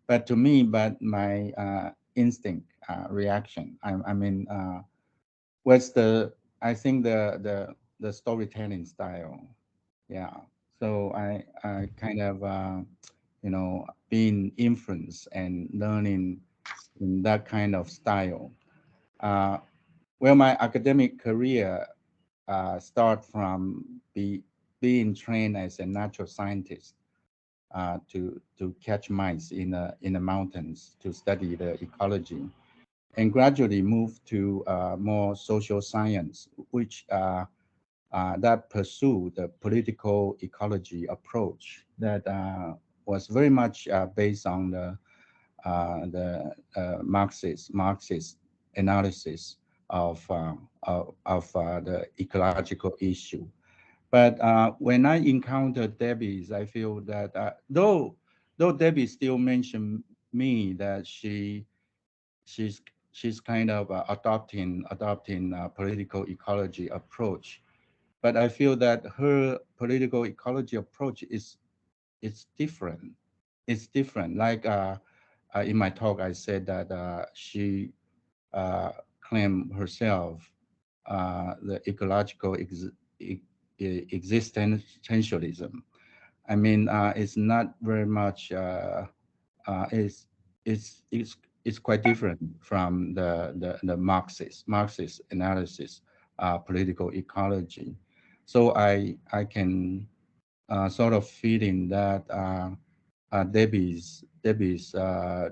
But to me, my instinct reaction, I mean, was I think the storytelling style. Yeah. So I kind of, being influenced and learning in that kind of style. Well, my academic career start from being trained as a natural scientist to catch mice in the mountains to study the ecology, and gradually moved to more social science, which that pursue the political ecology approach that was very much based on the Marxist analysis of the ecological issue. But when I encountered Debbie's, I feel that though Debbie still mentioned me that she's kind of adopting political ecology approach, but I feel that her political ecology approach is different. It's different. Like in my talk, I said that she claimed herself the ecological existentialism. I mean, it's not very much. It's quite different from the Marxist analysis, political ecology. So I can sort of feel in that Debbie's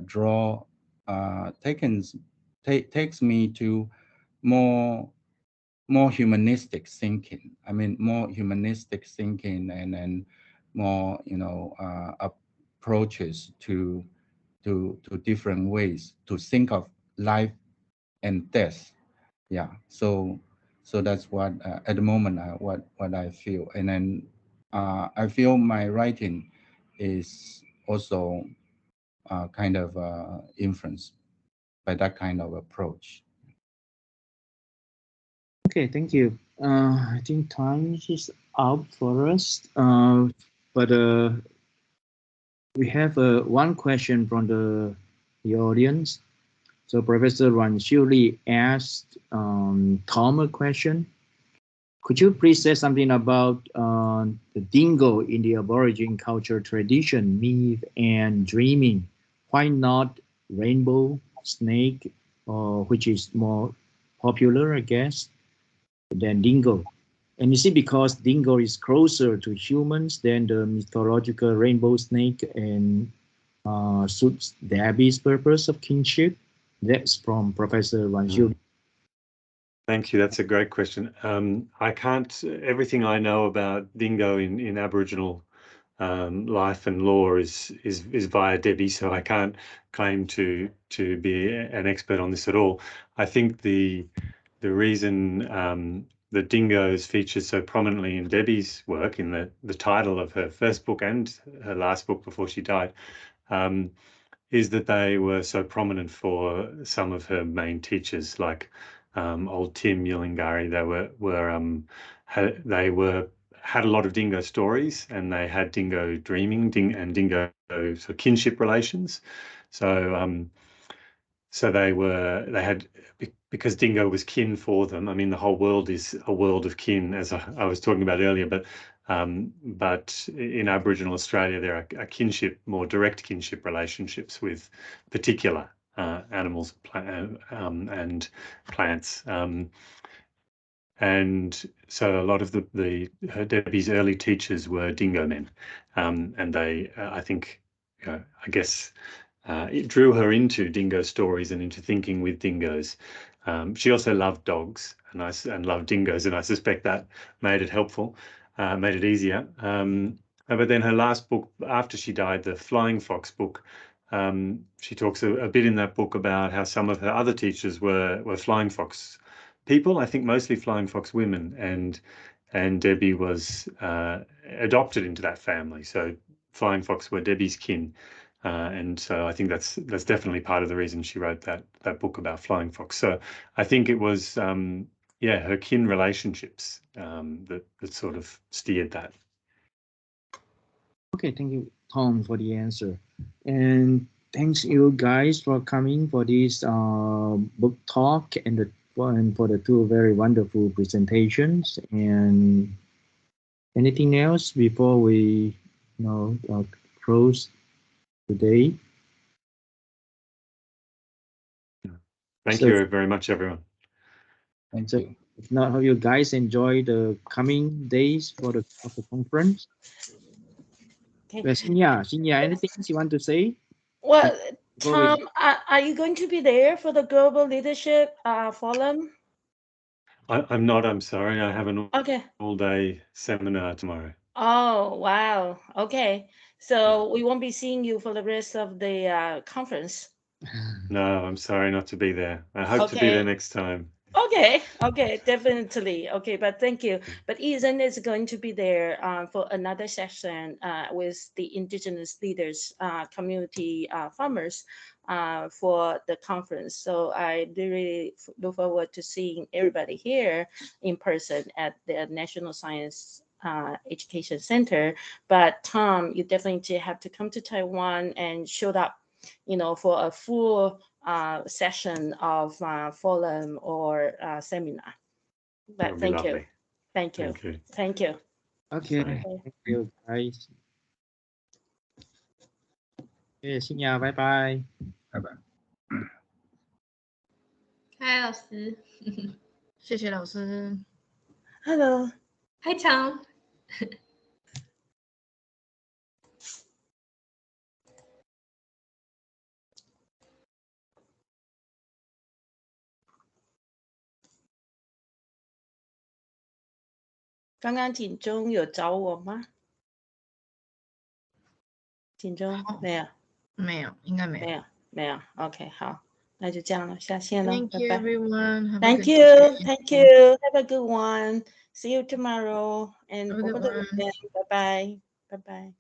draw takes me to more humanistic thinking. I mean, more humanistic thinking, and then more approaches to different ways to think of life and death. Yeah. So that's what at the moment what I feel, and then I feel my writing is also kind of influenced by that kind of approach. Okay, thank you. I think time is up for us, but we have one question from the audience. So Professor Ran Xiuli asked Thom a question. Could you please say something about the dingo in the Aborigine culture tradition, myth, and dreaming? Why not rainbow snake, which is more popular, I guess, than dingo? And you see, because dingo is closer to humans than the mythological rainbow snake and suits Debbie's purpose of kinship. That's from Professor Ran Xiuli. Thank you. That's a great question. I can't. Everything I know about dingo in Aboriginal life and law is via Debbie, so I can't claim to be an expert on this at all. I think the reason the dingoes feature so prominently in Debbie's work, in the title of her first book and her last book before she died, is that they were so prominent for some of her main teachers, like old Tim Yulingari. They had a lot of dingo stories, and they had dingo dreaming and dingo sort of kinship relations. So they had, because dingo was kin for them. I mean, the whole world is a world of kin, as I was talking about earlier, but in Aboriginal Australia, there are kinship, more direct kinship relationships with particular animals and plants. And so a lot of Debbie's early teachers were dingo men, and they, I think, I guess, it drew her into dingo stories and into thinking with dingoes. She also loved dogs and loved dingoes, and I suspect that made it helpful, made it easier. But then her last book, after she died, the Flying Fox book, she talks a bit in that book about how some of her other teachers were flying fox people, I think mostly flying fox women, and Debbie was adopted into that family. So flying fox were Debbie's kin. And so I think that's definitely part of the reason she wrote that book about flying fox. So I think it was, her kin relationships that sort of steered that. Okay, thank you, Tom, for the answer. And thanks you guys for coming for this book talk and for the two very wonderful presentations. And anything else before we close today? Thank you very much, everyone. Thank So, you. if not, hope you guys enjoy the coming days of the conference. Okay. Well, Xinya, anything you want to say? Well, Thom, are you going to be there for the Global Leadership Forum? I'm not, I'm sorry. I have an Okay. all-day seminar tomorrow. Oh, wow. Okay. So we won't be seeing you for the rest of the conference. No, I'm sorry not to be there. I hope to be there next time. Okay, definitely. Okay, but thank you. But Yih-ren is going to be there for another session with the Indigenous leaders, community farmers for the conference. So I really look forward to seeing everybody here in person at the National Science Education Center. But Thom, you definitely have to come to Taiwan and show up, for a full session of forum or seminar. But thank you. Thank you. Thank you. Thank you. Okay, thank you guys. Okay, xin chào, bye bye. Bye bye. 嗨，老师，谢谢老师。 Hello. Hi, Tom. 刚刚景中有找我吗？景中没有，没有，应该没有。没有，没有。OK，好，那就这样了，下线了， Thank 拜 you, 拜。 everyone. Have a Thank good you, day. thank you. Have a good one. See you tomorrow and Have a over good the one. weekend. Bye bye. Bye bye.